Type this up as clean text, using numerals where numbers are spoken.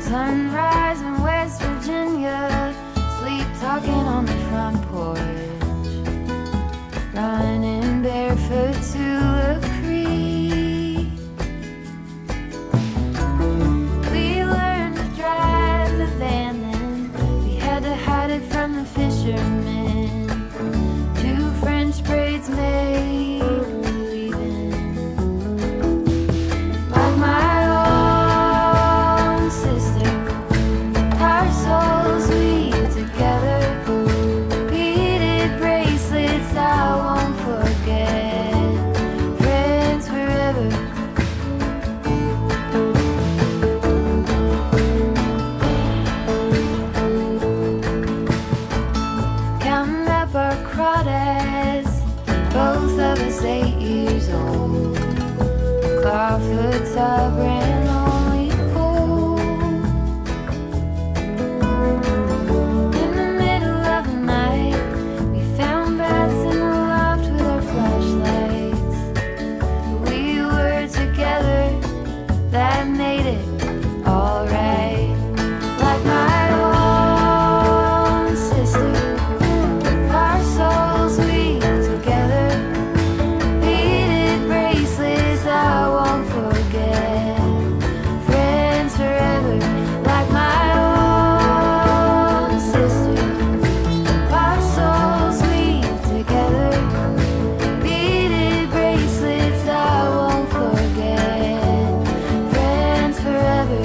Sunrise in West Virginia, sleep talking on the front porch, running barefoot to a creek. We learned to drive the van, then we had to hide it from the fishermen. Two French braids made believing, like my own sister, our souls weave together, beaded bracelets I won't forget, friends forever. Counting up our crawdads, both of us 8 years old. Clawfoot top ran only cold. In the middle of the night, we found baths in the loft with our flashlights. We were together, that made it alright. Like my own sister, our souls weave together, beaded bracelets I won't forget, friends forever. Like my own sister, our souls weave together, beaded bracelets I won't forget, friends forever.